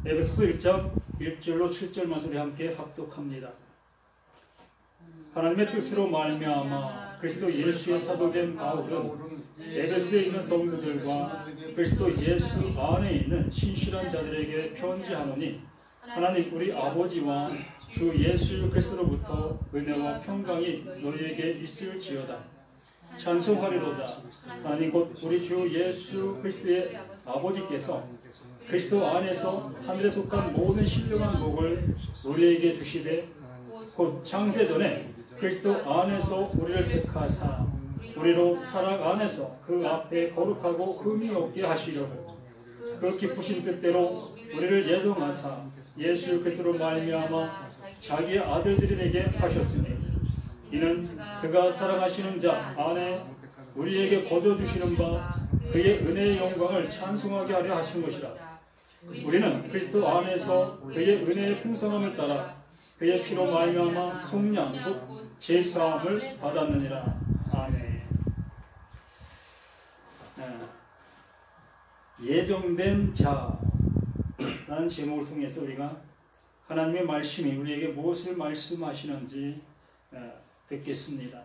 에베소서 1장 1절로 7절만 우리 함께 합독합니다. 하나님의 뜻으로 말미암아 그리스도 예수의 사도된 바울은 에베소에 있는 성도들과 그리스도 예수 안에 있는 신실한 자들에게 편지하노니 하나님 우리 아버지와 주 예수 그리스도로부터 은혜와 평강이 너희에게 있을지어다. 찬송하리로다. 하나님 곧 우리 주 예수 그리스도의 아버지께서 그리스도 안에서 하늘에 속한 모든 신령한 복을 우리에게 주시되 곧 창세전에 그리스도 안에서 우리를 택하사 우리로 사랑 안에서 그 앞에 거룩하고 흠이 없게 하시려고 그 기쁘신 뜻대로 우리를 예정하사 예수 그리스도로 말미암아 자기의 아들들이 되게 하셨으니 이는 그가 사랑하시는 자 안에 우리에게 거저 주시는 바 그의 은혜의 영광을 찬송하게 하려 하신 것이라. 우리는 그리스도 안에서 그의 은혜의 풍성함을 따라 그의 피로 말미암아 속량 곧 제사함을 받았느니라. 아멘. 예정된 자라는 제목을 통해서 우리가 하나님의 말씀이 우리에게 무엇을 말씀하시는지 듣겠습니다.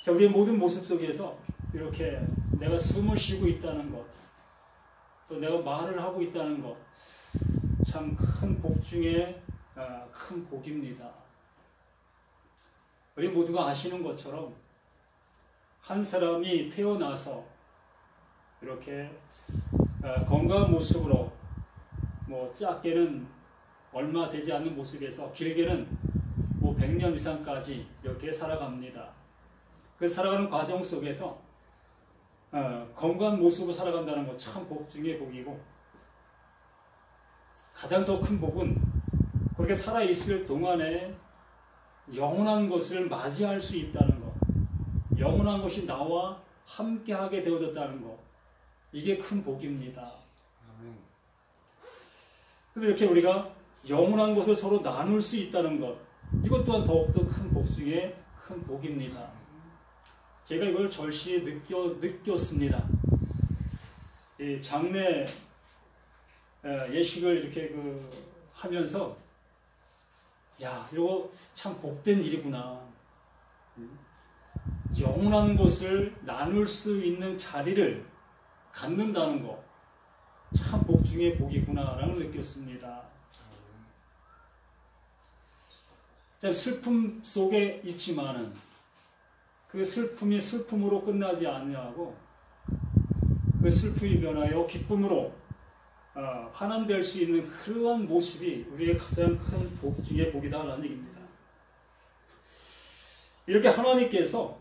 자, 우리의 모든 모습 속에서 이렇게 내가 숨을 쉬고 있다는 것, 또 내가 말을 하고 있다는 것, 참 큰 복 중에 큰 복입니다. 우리 모두가 아시는 것처럼 한 사람이 태어나서 이렇게 건강한 모습으로 뭐 작게는 얼마 되지 않는 모습에서 길게는 뭐 100년 이상까지 이렇게 살아갑니다. 그 살아가는 과정 속에서 건강한 모습으로 살아간다는 것 참 복 중의 복이고, 가장 더 큰 복은 그렇게 살아있을 동안에 영원한 것을 맞이할 수 있다는 것, 영원한 것이 나와 함께하게 되어졌다는 것, 이게 큰 복입니다. 그래서 이렇게 우리가 영원한 것을 서로 나눌 수 있다는 것, 이것 또한 더욱더 큰 복 중에 큰 복입니다. 제가 이걸 절실히 느꼈습니다. 이 장례 예식을 이렇게 하면서, 야, 이거 참 복된 일이구나. 영원한 것을 나눌 수 있는 자리를 갖는다는 것, 참 복 중에 복이구나라는 느꼈습니다. 참 슬픔 속에 있지만은 그 슬픔이 슬픔으로 끝나지 않냐고, 그 슬픔이 변하여 기쁨으로 환환될 수 있는 그러한 모습이 우리의 가장 큰 복 중의 복이다라는 얘기입니다. 이렇게 하나님께서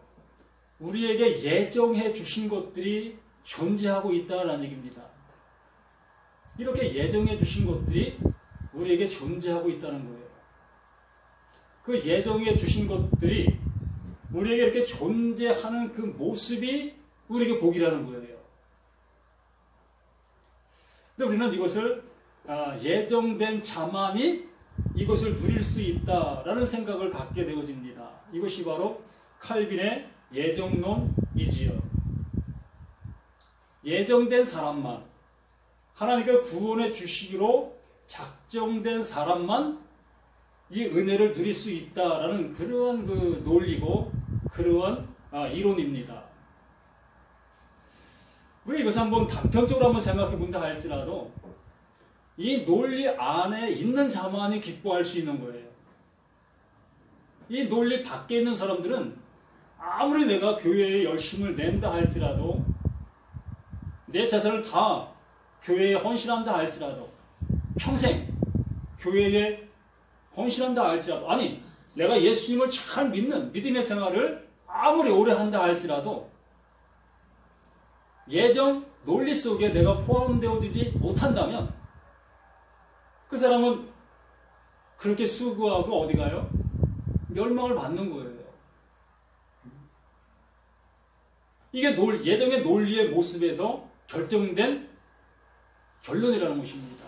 우리에게 예정해 주신 것들이 존재하고 있다라는 얘기입니다. 이렇게 예정해 주신 것들이 우리에게 존재하고 있다는 거예요. 그 예정해 주신 것들이 우리에게 이렇게 존재하는 그 모습이 우리에게 복이라는 거예요. 근데 우리는 이것을 예정된 자만이 이것을 누릴 수 있다라는 생각을 갖게 되어집니다. 이것이 바로 칼빈의 예정론이지요. 예정된 사람만, 하나님께서 구원해 주시기로 작정된 사람만 이 은혜를 누릴 수 있다라는 그러한 그 논리고 그러한 이론입니다. 우리 이것을 한번 단편적으로 한번 생각해 본다 할지라도 이 논리 안에 있는 자만이 기뻐할 수 있는 거예요. 이 논리 밖에 있는 사람들은 아무리 내가 교회에 열심을 낸다 할지라도, 내 재산을 다 교회에 헌신한다 할지라도, 평생 교회에 헌신한다 할지라도, 아니 내가 예수님을 잘 믿는 믿음의 생활을 아무리 오래 한다 할지라도 예정 논리 속에 내가 포함되어지지 못한다면 그 사람은 그렇게 수고하고 어디 가요? 멸망을 받는 거예요. 이게 예정의 논리의 모습에서 결정된 결론이라는 것입니다.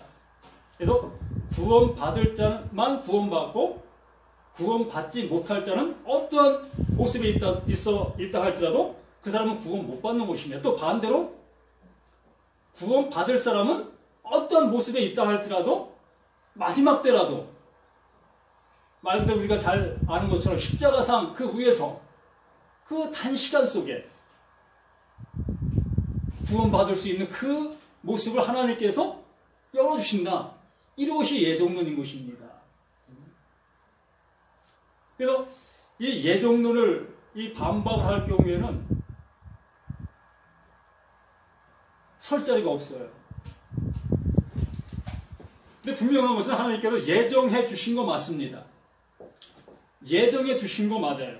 그래서 구원받을 자만 구원받고 구원받지 못할 자는 어떠한 모습에 있다 할지라도 그 사람은 구원 못 받는 것이며, 또 반대로 구원받을 사람은 어떤 모습에 있다 할지라도 마지막 때라도 말 그대로 우리가 잘 아는 것처럼 십자가상 그 위에서 그 단시간 속에 구원받을 수 있는 그 모습을 하나님께서 열어주신다. 이것이 예정론인 것입니다. 그래서 이 예정론을 반박을 할 경우에는 설 자리가 없어요. 근데 분명한 것은 하나님께서 예정해 주신 거 맞습니다. 예정해 주신 거 맞아요.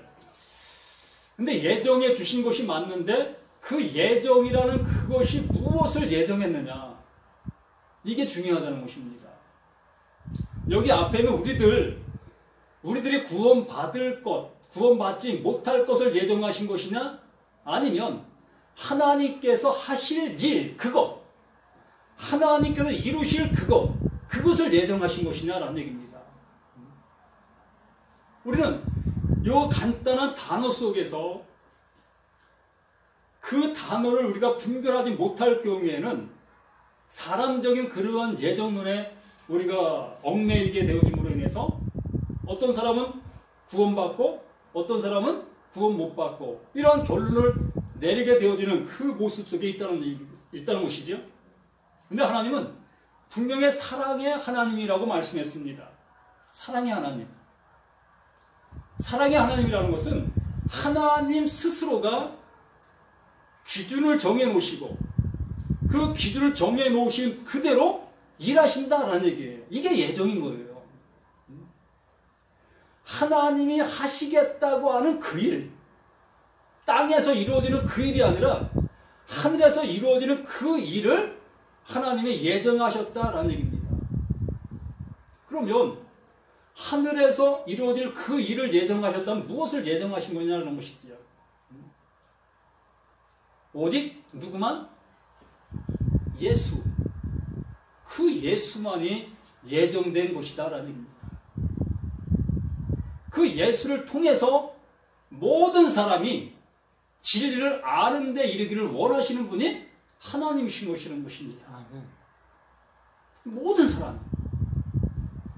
근데 예정해 주신 것이 맞는데 그 예정이라는 그것이 무엇을 예정했느냐, 이게 중요하다는 것입니다. 여기 앞에는 우리들이 구원받을 것, 구원받지 못할 것을 예정하신 것이냐, 아니면 하나님께서 하실 일, 그것, 하나님께서 이루실 그것을 예정하신 것이냐라는 얘기입니다. 우리는 이 간단한 단어 속에서 그 단어를 우리가 분별하지 못할 경우에는 사람적인 그러한 예정론에 우리가 얽매이게 되어짐으로 인해서 어떤 사람은 구원받고 어떤 사람은 구원 못 받고 이러한 결론을 내리게 되어지는 그 모습 속에 있다는 것이죠. 근데 하나님은 분명히 사랑의 하나님이라고 말씀했습니다. 사랑의 하나님. 사랑의 하나님이라는 것은 하나님 스스로가 기준을 정해놓으시고 그 기준을 정해놓으신 그대로 일하신다라는 얘기예요. 이게 예정인 거예요. 하나님이 하시겠다고 하는 그 일, 땅에서 이루어지는 그 일이 아니라 하늘에서 이루어지는 그 일을 하나님이 예정하셨다라는 얘기입니다. 그러면 하늘에서 이루어질 그 일을 예정하셨다면 무엇을 예정하신 거냐는 것이지요. 오직 누구만? 예수. 그 예수만이 예정된 것이다라는 얘기입니다. 그 예수를 통해서 모든 사람이 진리를 아는 데 이르기를 원하시는 분이 하나님이신 것입니다. 모든 사람.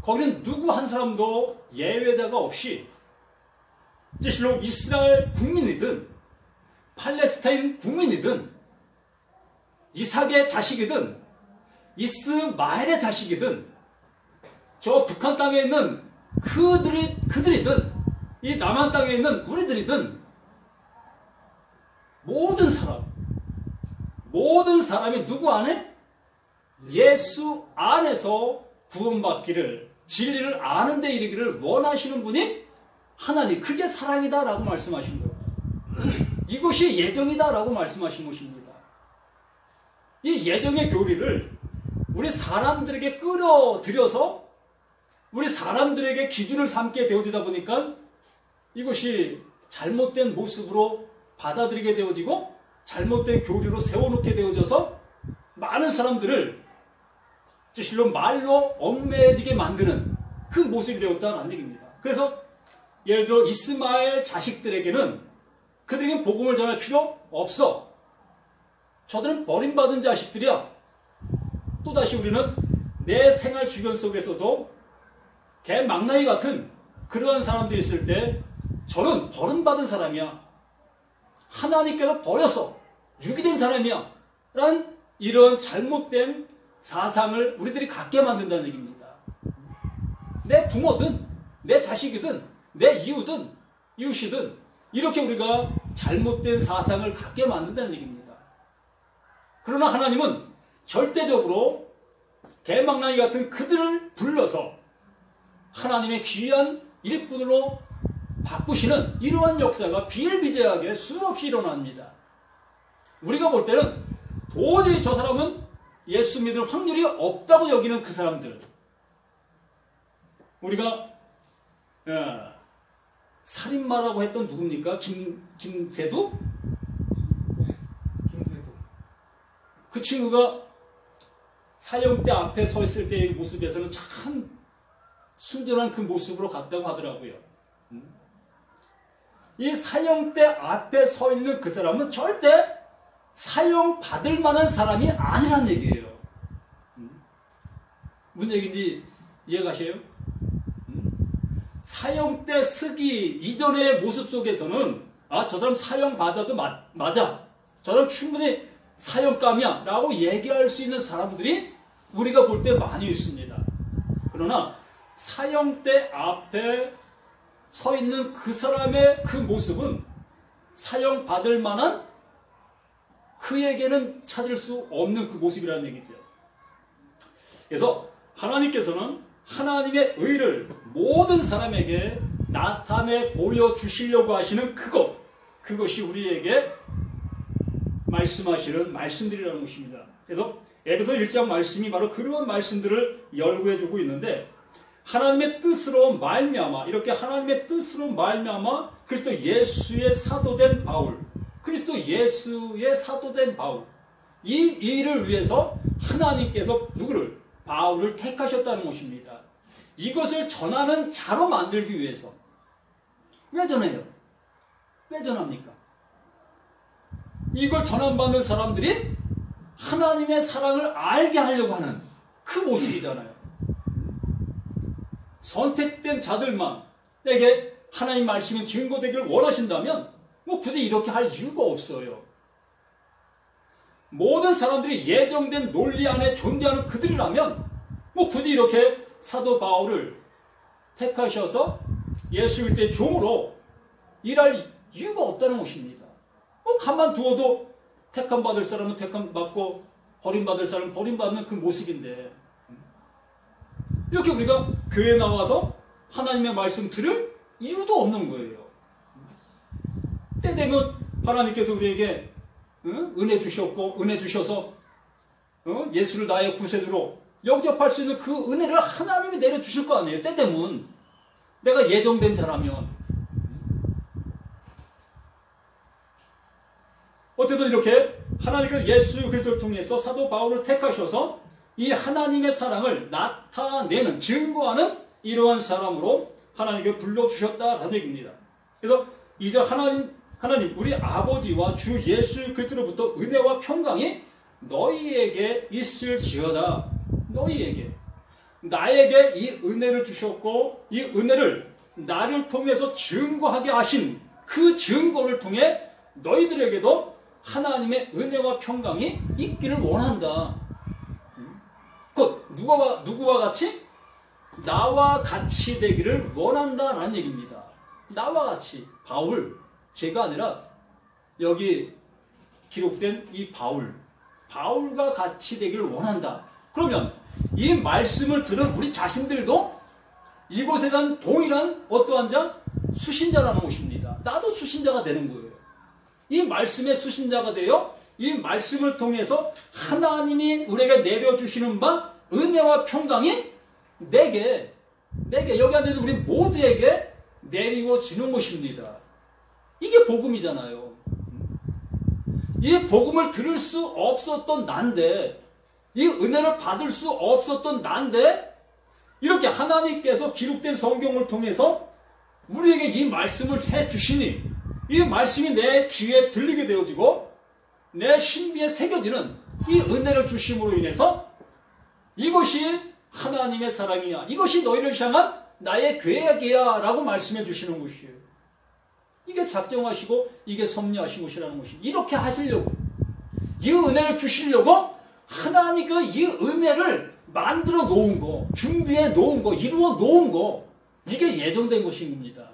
거기는 누구 한 사람도 예외자가 없이 실로 이스라엘 국민이든 팔레스타인 국민이든 이삭의 자식이든 이스마엘의 자식이든 저 북한 땅에 있는 그들이든 이 남한 땅에 있는 우리들이든 모든 사람이 누구 안에? 예수 안에서 구원받기를, 진리를 아는 데 이르기를 원하시는 분이 하나님, 그게 사랑이다라고 말씀하신 거예요. 이것이 예정이다라고 말씀하신 것입니다. 이 예정의 교리를 우리 사람들에게 끌어들여서 우리 사람들에게 기준을 삼게 되어지다 보니까 이것이 잘못된 모습으로 받아들이게 되어지고 잘못된 교리로 세워놓게 되어져서 많은 사람들을 실로 말로 얽매지게 만드는 그 모습이 되었다는 얘기입니다. 그래서 예를 들어 이스마엘 자식들에게는 그들에게 복음을 전할 필요 없어. 저들은 버림받은 자식들이야. 또다시 우리는 내 생활 주변 속에서도 대망나니 같은 그러한 사람들이 있을 때 저는 버림받은 사람이야. 하나님께서 버려서 유기된 사람이야. 라는 이런 잘못된 사상을 우리들이 갖게 만든다는 얘기입니다. 내 부모든 내 자식이든 내 이웃이든 이렇게 우리가 잘못된 사상을 갖게 만든다는 얘기입니다. 그러나 하나님은 절대적으로 대망나니 같은 그들을 불러서 하나님의 귀한 일꾼으로 바꾸시는 이러한 역사가 비일비재하게 수없이 일어납니다. 우리가 볼 때는 도저히 저 사람은 예수 믿을 확률이 없다고 여기는 그 사람들. 우리가 살인마라고 했던 누굽니까? 김대두? 김대두. 그 친구가 사형대 앞에 서 있을 때의 모습에서는 참 순전한 그 모습으로 갔다고 하더라고요. 이 사형대 앞에 서 있는 그 사람은 절대 사형받을 만한 사람이 아니란 얘기예요. 무슨 얘기인지 이해가셔요? 사형 때 쓰기 이전의 모습 속에서는 저 사람 사형 받아도 맞아. 저 사람 충분히 사형감이야 라고 얘기할 수 있는 사람들이 우리가 볼 때 많이 있습니다. 그러나 사형 때 앞에 서 있는 그 사람의 그 모습은 사형 받을 만한 그에게는 찾을 수 없는 그 모습이라는 얘기죠. 그래서 하나님께서는 하나님의 의를 모든 사람에게 나타내 보여주시려고 하시는 그것이 우리에게 말씀하시는 말씀들이라는 것입니다. 그래서 에베소 1장 말씀이 바로 그런 말씀들을 열거해주고 있는데, 하나님의 뜻으로 말미암아, 이렇게 하나님의 뜻으로 말미암아 그리스도 예수의 사도된 바울, 그리스도 예수의 사도된 바울, 이 일을 위해서 하나님께서 누구를? 바울을 택하셨다는 것입니다. 이것을 전하는 자로 만들기 위해서. 왜 전해요? 왜 전합니까? 이걸 전함받는 사람들이 하나님의 사랑을 알게 하려고 하는 그 모습이잖아요. 선택된 자들만에게 하나님 말씀이 증거되기를 원하신다면 굳이 이렇게 할 이유가 없어요. 모든 사람들이 예정된 논리 안에 존재하는 그들이라면 굳이 이렇게 사도 바울을 택하셔서 예수 그리스도의 종으로 일할 이유가 없다는 것입니다. 가만 두어도 택함받을 사람은 택함받고 버림받을 사람은 버림받는 그 모습인데, 이렇게 우리가 교회에 나와서 하나님의 말씀 들을 이유도 없는 거예요. 때 되면 하나님께서 우리에게 은혜 주셨고, 은혜 주셔서 예수를 나의 구세주로 영접할 수 있는 그 은혜를 하나님이 내려주실 거 아니에요. 때 되면 내가 예정된 자라면. 어쨌든 이렇게 하나님께서 예수 그리스도를 통해서 사도 바울을 택하셔서 이 하나님의 사랑을 나타내는, 증거하는 이러한 사람으로 하나님께 불러주셨다라는 얘기입니다. 그래서 이제 하나님 우리 아버지와 주 예수 그리스도로부터 은혜와 평강이 너희에게 있을지어다. 너희에게. 나에게 이 은혜를 주셨고, 이 은혜를 나를 통해서 증거하게 하신 그 증거를 통해 너희들에게도 하나님의 은혜와 평강이 있기를 원한다. 곧 누구와 같이? 나와 같이 되기를 원한다라는 얘기입니다. 나와 같이. 바울, 제가 아니라 여기 기록된 이 바울과 같이 되기를 원한다. 그러면 이 말씀을 들은 우리 자신들도 이곳에 대한 동일한 어떠한 자? 수신자라는 것입니다. 나도 수신자가 되는 거예요. 이 말씀의 수신자가 되어 이 말씀을 통해서 하나님이 우리에게 내려주시는 바 은혜와 평강이 내게 여기 앉은 우리 모두에게 내리워지는 것입니다. 이게 복음이잖아요. 이 복음을 들을 수 없었던 난데, 이 은혜를 받을 수 없었던 난데, 이렇게 하나님께서 기록된 성경을 통해서 우리에게 이 말씀을 해주시니, 이 말씀이 내 귀에 들리게 되어지고 내 신비에 새겨지는 이 은혜를 주심으로 인해서 이것이 하나님의 사랑이야, 이것이 너희를 향한 나의 계획이야 라고 말씀해 주시는 것이에요. 이게 작정하시고 이게 섭리하신 것이라는 것이, 이렇게 하시려고, 이 은혜를 주시려고 하나님께서 이 은혜를 만들어 놓은 거, 준비해 놓은 거, 이루어 놓은 거, 이게 예정된 것인 겁니다.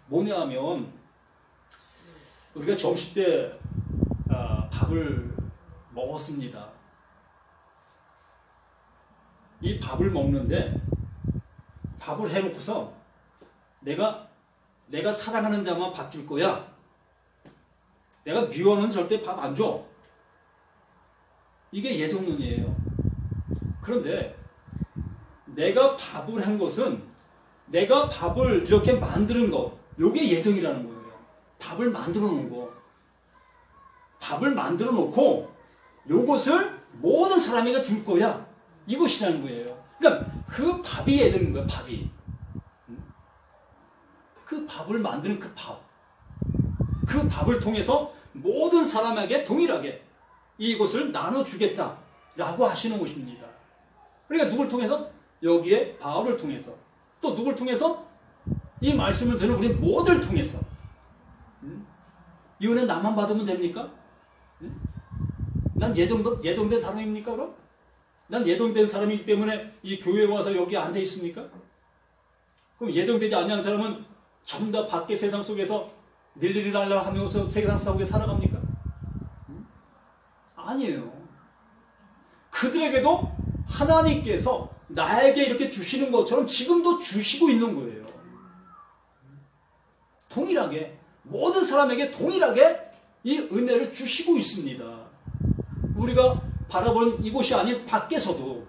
뭐냐 하면, 우리가 점심 때 밥을 먹었습니다. 이 밥을 먹는데, 밥을 해놓고서 내가 사랑하는 자만 밥 줄 거야. 내가 미워하는 절대 밥 안 줘. 이게 예정론이에요. 그런데 내가 밥을 한 것은, 내가 밥을 이렇게 만드는 것, 이게 예정이라는 거예요. 밥을 만들어 놓은 거. 밥을 만들어 놓고 이것을 모든 사람에게 줄 거야. 이것이라는 거예요. 그러니까 그 밥이 예정인 거예요. 밥이. 그 밥을 만드는 그 밥. 그 밥을 통해서 모든 사람에게 동일하게 이것을 나눠주겠다라고 하시는 것입니다. 그러니까 누굴 통해서? 여기에 바울을 통해서. 또 누굴 통해서? 이 말씀을 듣는 우리 모두를 통해서. 이 은혜 나만 받으면 됩니까? 난 예정된 사람입니까? 그럼? 난 예정된 사람이기 때문에 이 교회에 와서 여기 앉아 있습니까? 그럼 예정되지 아니한 사람은 전부 다 밖의 세상 속에서 닐리리랄라 하면서 세상 속에 살아갑니까? 아니에요. 그들에게도 하나님께서 나에게 이렇게 주시는 것처럼 지금도 주시고 있는 거예요. 동일하게 모든 사람에게 동일하게 이 은혜를 주시고 있습니다. 우리가 바라보는 이곳이 아닌 밖에서도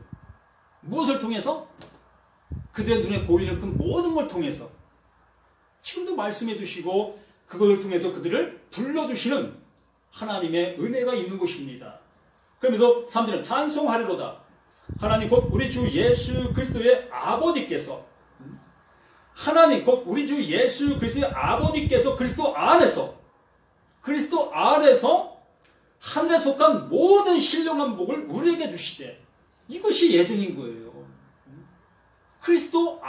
무엇을 통해서? 그들의 눈에 보이는 그 모든 걸 통해서 지금도 말씀해 주시고 그것을 통해서 그들을 불러주시는 하나님의 은혜가 있는 것입니다. 그러면서 3절은 찬송하리로다. 하나님 곧 우리 주 예수 그리스도의 아버지께서, 하나님 곧 우리 주 예수 그리스도의 아버지께서 그리스도 안에서 하늘에 속한 모든 신령한 복을 우리에게 주시되, 이것이 예정인 거예요. 그리스도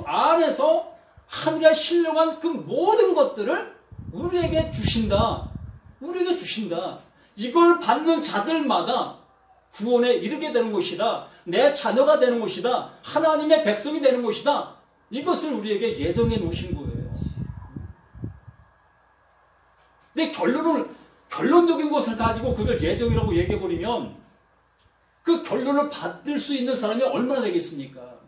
안에서 하늘에 신령한 그 모든 것들을 우리에게 주신다. 우리에게 주신다. 이걸 받는 자들마다 구원에 이르게 되는 것이다. 내 자녀가 되는 것이다. 하나님의 백성이 되는 것이다. 이것을 우리에게 예정해 놓으신 거예요. 근데 결론적인 것을 가지고 그걸 예정이라고 얘기해버리면 그 결론을 받을 수 있는 사람이 얼마나 되겠습니까?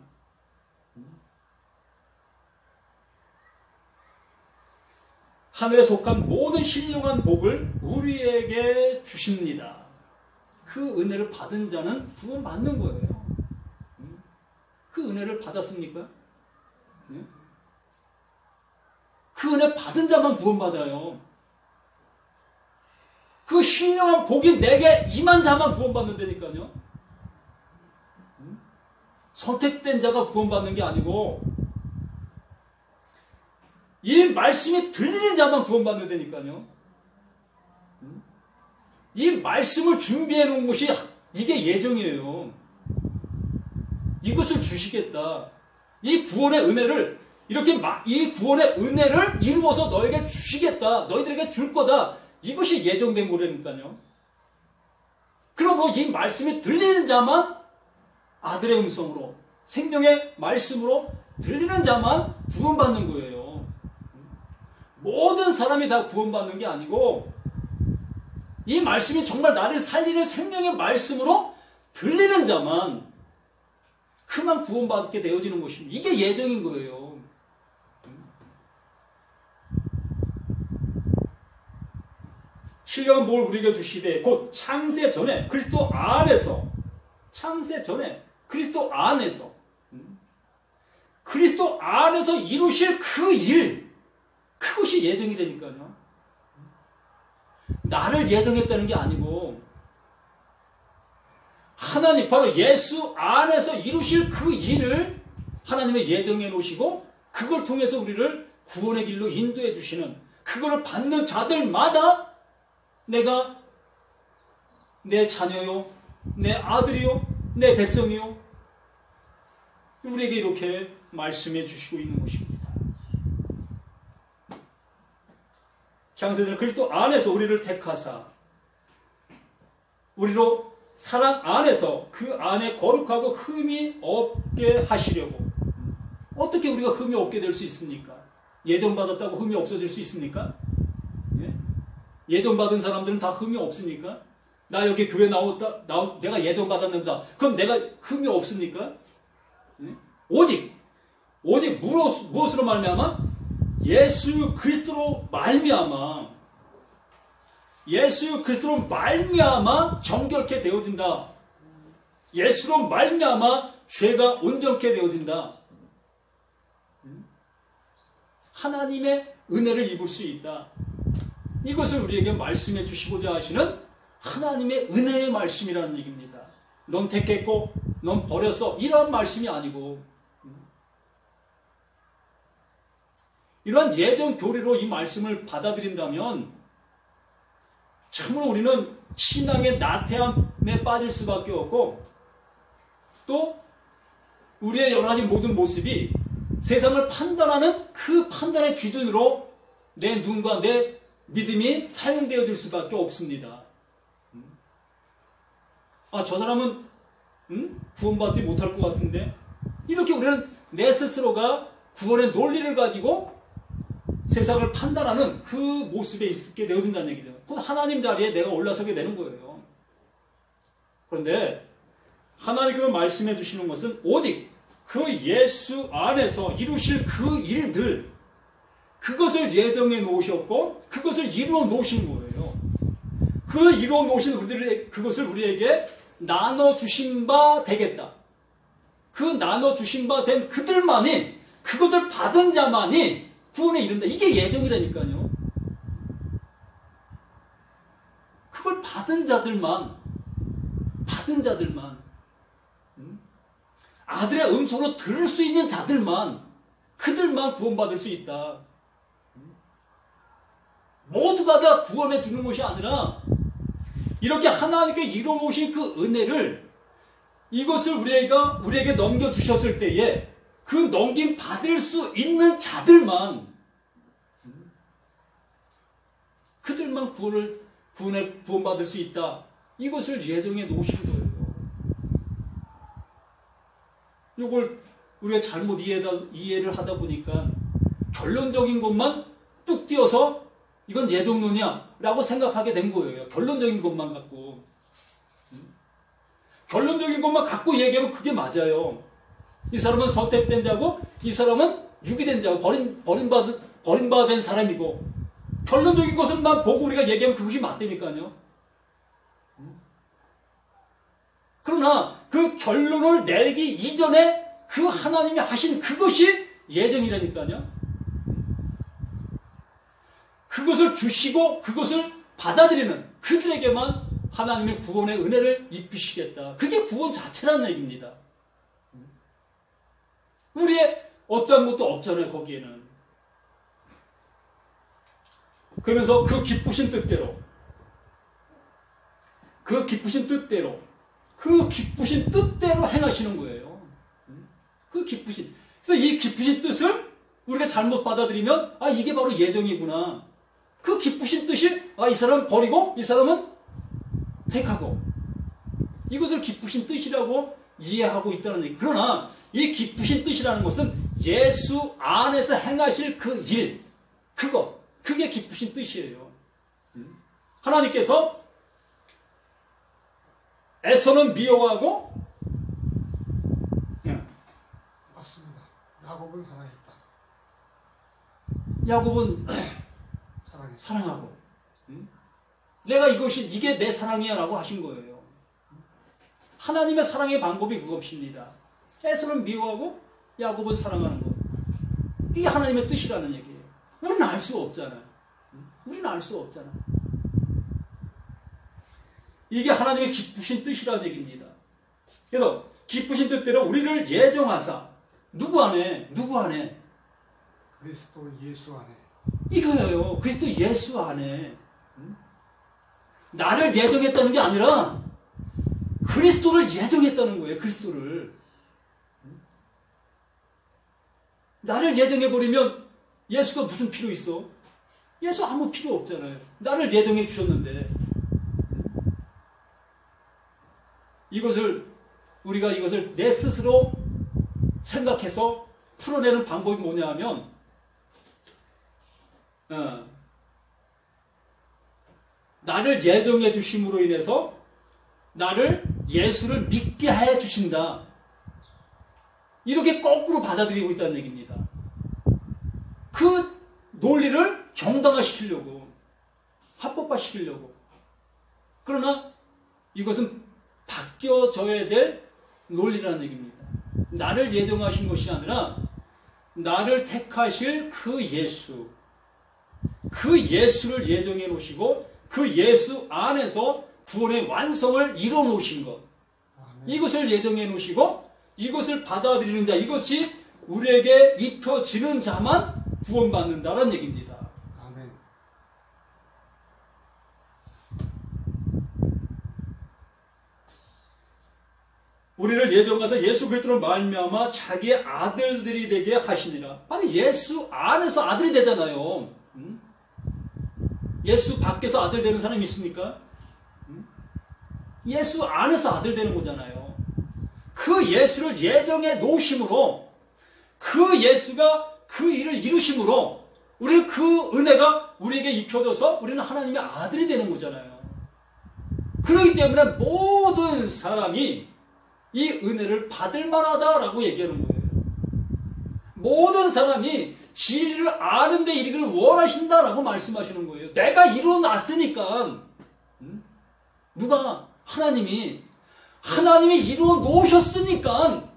하늘에 속한 모든 신령한 복을 우리에게 주십니다. 그 은혜를 받은 자는 구원받는 거예요. 그 은혜를 받았습니까? 그 은혜 받은 자만 구원받아요. 그 신령한 복이 내게 임한 자만 구원받는다니까요. 선택된 자가 구원받는 게 아니고 이 말씀이 들리는 자만 구원받는다니까요. 이 말씀을 준비해 놓은 것이 이게 예정이에요. 이것을 주시겠다. 이 구원의 은혜를 이 구원의 은혜를 이루어서 너에게 주시겠다. 너희들에게 줄 거다. 이것이 예정된 거라니까요. 그러므로 이 말씀이 들리는 자만 아들의 음성으로, 생명의 말씀으로 들리는 자만 구원받는 거예요. 모든 사람이 다 구원받는 게 아니고 이 말씀이 정말 나를 살리는 생명의 말씀으로 들리는 자만 그만 구원받게 되어지는 것입니다. 이게 예정인 거예요. 신령한 복을 우리에게 주시되 곧 창세 전에 그리스도 안에서 이루실 그 일, 그것이 예정이라니까요. 나를 예정했다는 게 아니고 하나님, 바로 예수 안에서 이루실 그 일을 하나님의 예정해 놓으시고 그걸 통해서 우리를 구원의 길로 인도해 주시는, 그걸 받는 자들마다 내가 내 자녀요, 내 아들이요, 내 백성이요, 우리에게 이렇게 말씀해 주시고 있는 것입니다. 창세전 그리스도 안에서 우리를 택하사 우리로 사랑 안에서 그 안에 거룩하고 흠이 없게 하시려고. 어떻게 우리가 흠이 없게 될 수 있습니까? 예정받았다고 흠이 없어질 수 있습니까? 예? 예정받은 사람들은 다 흠이 없습니까? 나 여기 교회 내가 예정받았는다. 그럼 내가 흠이 없습니까? 예? 오직 무엇으로 말미암아? 예수 그리스도로 말미암아 정결케 되어진다. 예수로 말미암아 죄가 온전케 되어진다. 하나님의 은혜를 입을 수 있다. 이것을 우리에게 말씀해 주시고자 하시는 하나님의 은혜의 말씀이라는 얘기입니다. 넌 택했고 넌 버렸어, 이러한 말씀이 아니고, 이러한 예정 교리로 이 말씀을 받아들인다면 참으로 우리는 신앙의 나태함에 빠질 수밖에 없고 또 우리의 여러 가지 모든 모습이 세상을 판단하는 그 판단의 기준으로 내 눈과 내 믿음이 사용되어질 수밖에 없습니다. 저 사람은 구원받지 못할 것 같은데 이렇게 우리는 내 스스로가 구원의 논리를 가지고 세상을 판단하는 그 모습에 있게 되어진다는 얘기죠. 곧 하나님 자리에 내가 올라서게 되는 거예요. 그런데 하나님께서 말씀해 주시는 것은 오직 그 예수 안에서 이루실 그 일들, 그것을 예정해 놓으셨고 그것을 이루어 놓으신 거예요. 그 이루어 놓으신 그것을 우리에게 나눠주신 바 되겠다. 그 나눠주신 바 된 그들만이, 그것을 받은 자만이 구원에 이른다. 이게 예정이라니까요. 그걸 받은 자들만, 아들의 음성으로 들을 수 있는 자들만, 그들만 구원받을 수 있다. 모두가 다 구원해 주는 것이 아니라 이렇게 하나님께 이뤄놓으신 그 은혜를, 이것을 우리에게 넘겨주셨을 때에 그 넘김 받을 수 있는 자들만, 그들만 구원받을 수 있다. 이것을 예정해 놓으신 거예요. 이걸 우리가 잘못 이해를 하다 보니까 결론적인 것만 뚝 띄어서 이건 예정론이야 라고 생각하게 된 거예요. 결론적인 것만 갖고. 결론적인 것만 갖고 얘기하면 그게 맞아요. 이 사람은 선택된 자고 이 사람은 유기된 자고 버림받은 사람이고, 결론적인 것을만 보고 우리가 얘기하면 그것이 맞다니까요. 그러나 그 결론을 내리기 이전에 그 하나님이 하신 그것이 예정이라니까요. 그것을 주시고 그것을 받아들이는 그들에게만 하나님의 구원의 은혜를 입히시겠다. 그게 구원 자체라는 얘기입니다. 우리의 어떠한 것도 없잖아요, 거기에는. 그러면서 그 기쁘신 뜻대로 행하시는 거예요. 그 기쁘신. 그래서 이 기쁘신 뜻을 우리가 잘못 받아들이면, 이게 바로 예정이구나. 그 기쁘신 뜻이, 이 사람은 버리고 이 사람은 택하고, 이것을 기쁘신 뜻이라고 이해하고 있다는 얘기. 그러나 이 기쁘신 뜻이라는 것은 예수 안에서 행하실 그 일, 그게 기쁘신 뜻이에요. 하나님께서 에서는 미워하고, 맞습니다. 야곱은 사랑했다. 야곱은 사랑하고, 내가 이게 내 사랑이야 라고 하신 거예요. 하나님의 사랑의 방법이 그것입니다. 에서는 미워하고 야곱은 사랑하는 것. 이게 하나님의 뜻이라는 얘기예요. 우리는 알 수가 없잖아요. 이게 하나님의 기쁘신 뜻이라는 얘기입니다. 그래서 기쁘신 뜻대로 우리를 예정하사, 누구 안에? 그리스도 예수 안에. 이거예요. 그리스도 예수 안에. 나를 예정했다는 게 아니라 그리스도를 예정했다는 거예요. 그리스도를. 나를 예정해버리면 예수가 무슨 필요 있어? 예수 아무 필요 없잖아요. 나를 예정해 주셨는데. 우리가 이것을 내 스스로 생각해서 풀어내는 방법이 뭐냐 하면, 나를 예정해 주심으로 인해서 나를 예수를 믿게 해 주신다. 이렇게 거꾸로 받아들이고 있다는 얘기입니다. 그 논리를 정당화시키려고, 합법화시키려고. 그러나 이것은 바뀌어져야 될 논리라는 얘기입니다. 나를 예정하신 것이 아니라 나를 택하실 그 예수를 예정해 놓으시고 그 예수 안에서 구원의 완성을 이뤄 놓으신 것. 이것을 예정해 놓으시고 이것을 받아들이는 자, 이것이 우리에게 입혀지는 자만 구원받는다는 얘기입니다. 아멘. 우리를 예정하사 예수 그리스도로 말미암아 자기의 아들들이 되게 하시니라. 아니 예수 안에서 아들이 되잖아요. 예수 밖에서 아들 되는 사람이 있습니까? 예수 안에서 아들 되는 거잖아요. 그 예수를 예정해 놓으심으로 그 예수가 그 일을 이루심으로 우리 그 은혜가 우리에게 입혀져서 우리는 하나님의 아들이 되는 거잖아요. 그렇기 때문에 모든 사람이 이 은혜를 받을 만하다라고 얘기하는 거예요. 모든 사람이 진리를 아는 데 이르기를 원하신다라고 말씀하시는 거예요. 내가 이루어놨으니까 누가 하나님이 이루어 놓으셨으니까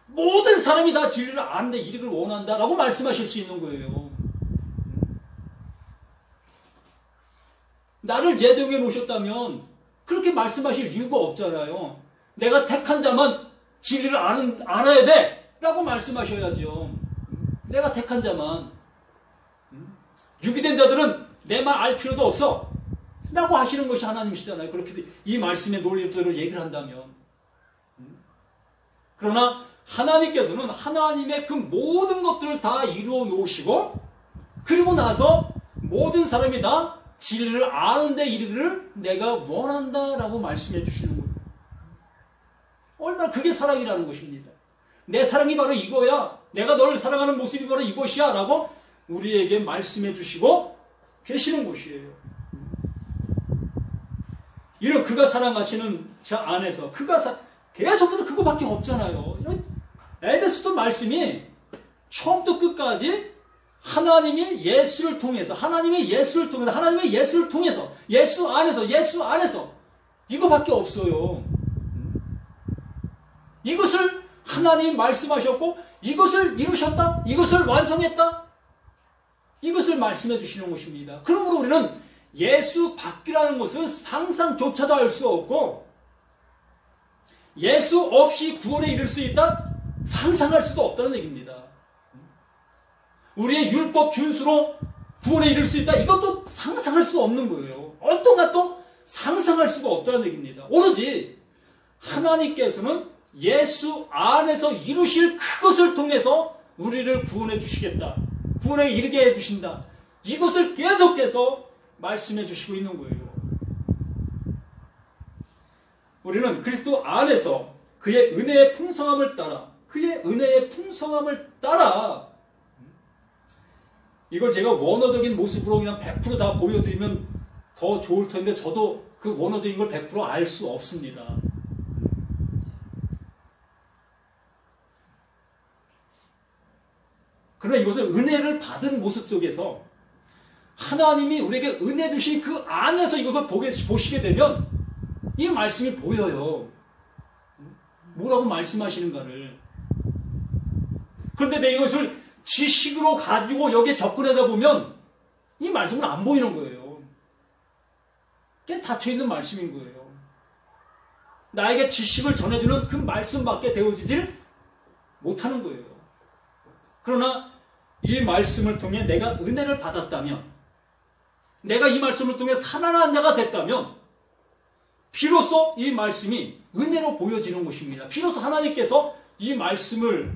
모든 사람이 다 진리를 아는 데 이르기를 원한다라고 말씀하실 수 있는 거예요. 나를 예정해 놓으셨다면 그렇게 말씀하실 이유가 없잖아요. 내가 택한 자만 진리를 알아야 돼 라고 말씀하셔야죠. 내가 택한 자만. 유기된 자들은 내 말 알 필요도 없어 라고 하시는 것이 하나님이시잖아요. 그렇게 이 말씀의 논리대로 얘기를 한다면. 그러나 하나님께서는 하나님의 그 모든 것들을 다 이루어 놓으시고 그리고 나서 모든 사람이 다 진리를 아는 데 이르기를 내가 원한다라고 말씀해 주시는 거예요. 얼마나 그게 사랑이라는 것입니다. 내 사랑이 바로 이거야. 내가 너를 사랑하는 모습이 바로 이것이야 라고 우리에게 말씀해 주시고 계시는 것이에요. 이런 그가 사랑하시는 자 안에서 계속해서 그거밖에 없잖아요. 에베소서 말씀이 처음부터 끝까지 하나님의 예수를 통해서 예수 안에서 이거밖에 없어요. 이것을 하나님 말씀하셨고 이것을 이루셨다, 이것을 완성했다, 이것을 말씀해 주시는 것입니다. 그러므로 우리는 예수 밖이라는 것은 상상조차도 할 수 없고 예수 없이 구원에 이를 수 있다? 상상할 수도 없다는 얘기입니다. 우리의 율법 준수로 구원에 이를 수 있다? 이것도 상상할 수 없는 거예요. 어떤 것도 상상할 수가 없다는 얘기입니다. 오로지 하나님께서는 예수 안에서 이루실 그것을 통해서 우리를 구원해 주시겠다. 구원에 이르게 해 주신다. 이것을 계속해서 말씀해 주시고 있는 거예요. 우리는 그리스도 안에서 그의 은혜의 풍성함을 따라 이걸 제가 원어적인 모습으로 그냥 100% 다 보여드리면 더 좋을 텐데 저도 그 원어적인 걸 100% 알 수 없습니다. 그러나 이것을 은혜를 받은 모습 속에서 하나님이 우리에게 은혜 주신 그 안에서 이것을 보시게 되면 이 말씀이 보여요. 뭐라고 말씀하시는가를. 그런데 내 이것을 지식으로 가지고 여기에 접근하다 보면 이 말씀은 안 보이는 거예요. 그게 닫혀있는 말씀인 거예요. 나에게 지식을 전해주는 그 말씀밖에 되어지질 못하는 거예요. 그러나 이 말씀을 통해 내가 은혜를 받았다면, 내가 이 말씀을 통해 살아난 자가 됐다면 비로소 이 말씀이 은혜로 보여지는 것입니다. 비로소 하나님께서 이 말씀을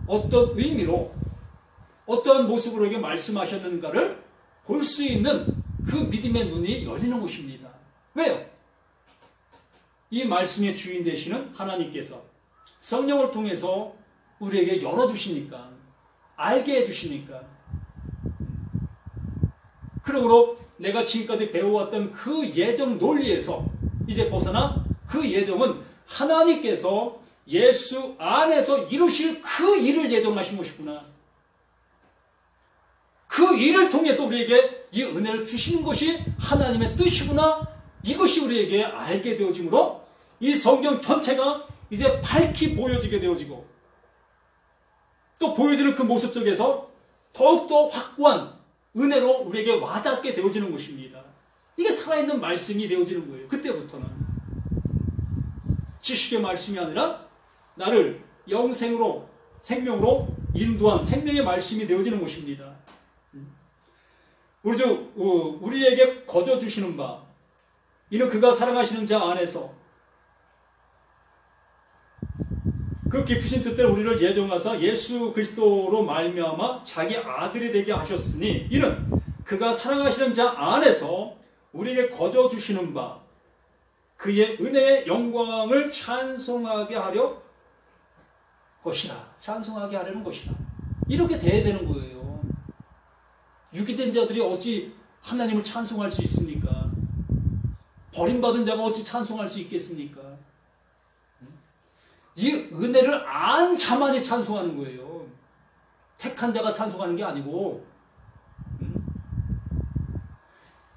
어떤 의미로 어떤 모습으로 이게 말씀하셨는가를 볼 수 있는 그 믿음의 눈이 열리는 것입니다. 왜요? 이 말씀의 주인 되시는 하나님께서 성령을 통해서 우리에게 열어주시니까, 알게 해주시니까. 그러므로 내가 지금까지 배워왔던 그 예정 논리에서 이제 벗어나 그 예정은 하나님께서 예수 안에서 이루실 그 일을 예정하신 것이구나. 그 일을 통해서 우리에게 이 은혜를 주시는 것이 하나님의 뜻이구나. 이것이 우리에게 알게 되어지므로 이 성경 전체가 이제 밝히 보여지게 되어지고 또 보여지는 그 모습 속에서 더욱더 확고한 은혜로 우리에게 와닿게 되어지는 것입니다. 이게 살아있는 말씀이 되어지는 거예요. 그때부터는 지식의 말씀이 아니라 나를 영생으로, 생명으로 인도한 생명의 말씀이 되어지는 것입니다. 우리에게 거저주시는 바, 이는 그가 사랑하시는 자 안에서 그 깊으신 뜻대로 우리를 예정하사 예수 그리스도로 말미암아 자기 아들이 되게 하셨으니 이는 그가 사랑하시는 자 안에서 우리에게 거저 주시는 바 그의 은혜의 영광을 찬송하게 하려 것이라. 찬송하게 하려는 것이라. 이렇게 돼야 되는 거예요. 유기된 자들이 어찌 하나님을 찬송할 수 있습니까? 버림받은 자가 어찌 찬송할 수 있겠습니까? 이 은혜를 안 자만이 찬송하는 거예요. 택한 자가 찬송하는 게 아니고,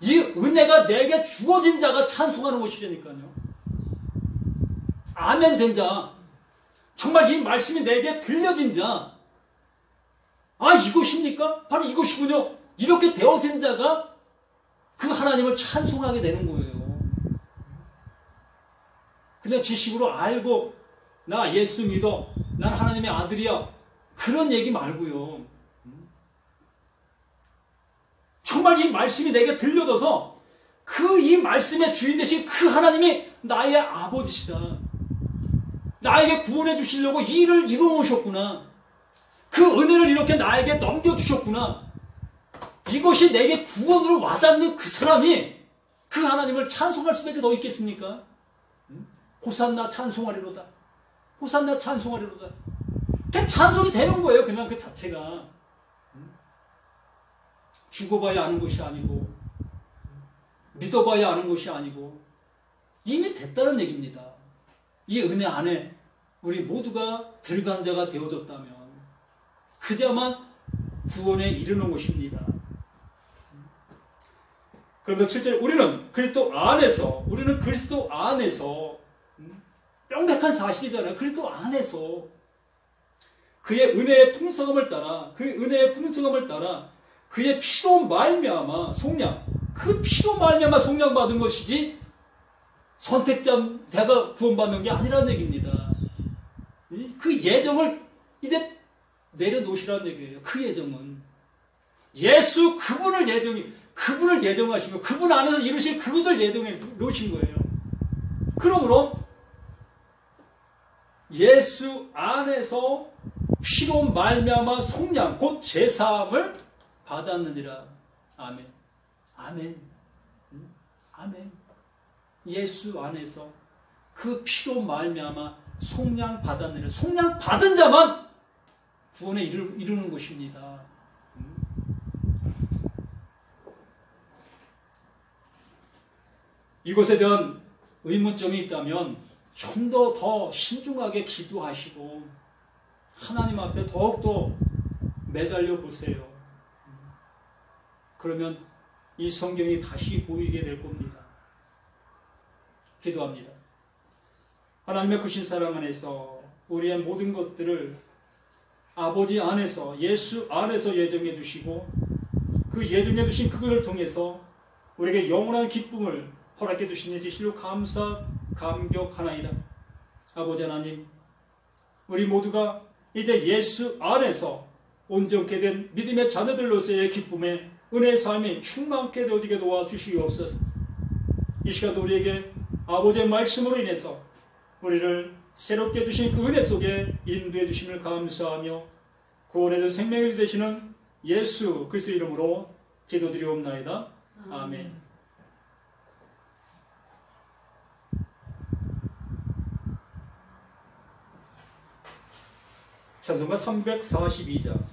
이 은혜가 내게 주어진 자가 찬송하는 것이라니까요. 아멘 된 자, 정말 이 말씀이 내게 들려진 자, 아 이것입니까? 바로 이것이군요. 이렇게 되어진 자가 그 하나님을 찬송하게 되는 거예요. 그냥 지식으로 알고 나 예수 믿어, 난 하나님의 아들이야, 그런 얘기 말고요. 정말 이 말씀이 내게 들려져서 그 이 말씀의 주인 되신 그 하나님이 나의 아버지시다, 나에게 구원해 주시려고 이 일을 이루어 놓으셨구나, 그 은혜를 이렇게 나에게 넘겨주셨구나, 이것이 내게 구원으로 와닿는 그 사람이 그 하나님을 찬송할 수밖에 더 있겠습니까? 호산나 찬송하리로다, 호산나 찬송하리로다. 그냥 찬송이 되는 거예요. 그냥 그 자체가. 죽어봐야 아는 것이 아니고 믿어봐야 아는 것이 아니고 이미 됐다는 얘기입니다. 이 은혜 안에 우리 모두가 들어간 자가 되어졌다면 그자만 구원에 이르는 것입니다. 그러면서 7절에 우리는 그리스도 안에서 명백한 사실이잖아요. 그리스도 안에서 그의 은혜의 풍성함을 따라 그의 피로 말미암아 속량, 그 피로 말미암아 속량받은 것이지 선택자 내가 구원받는 게 아니라는 얘기입니다. 그 예정을 이제 내려놓으시라는 얘기예요. 그 예정은 예수 그분을 예정하시고 그분 안에서 이루실 그것을 예정해 놓으신 거예요. 그러므로 예수 안에서 피로 말미암아 속량 곧 제사함을 받았느니라. 아멘. 아멘. 아멘. 예수 안에서 그 피로 말미암아 속량 받았느니라. 속량 받은 자만 구원에 이르는 것입니다. 이것에 대한 의문점이 있다면 좀 더 신중하게 기도하시고 하나님 앞에 더욱더 매달려 보세요. 그러면 이 성경이 다시 보이게 될 겁니다. 기도합니다. 하나님의 크신 사랑 안에서 우리의 모든 것들을 아버지 안에서 예수 안에서 예정해 주시고 그 예정해 주신 그것을 통해서 우리에게 영원한 기쁨을 허락해 주시니 진실로 감격하나이다. 아버지 하나님, 우리 모두가 이제 예수 안에서 온전케 된 믿음의 자녀들로서의 기쁨에 은혜의 삶이 충만케 되어지게 도와주시옵소서. 이 시간도 우리에게 아버지의 말씀으로 인해서 우리를 새롭게 주신 그 은혜 속에 인도해 주심을 감사하며 구원의 주 생명이 되시는 예수 그리스도 이름으로 기도드리옵나이다. 아멘. 찬송가 342장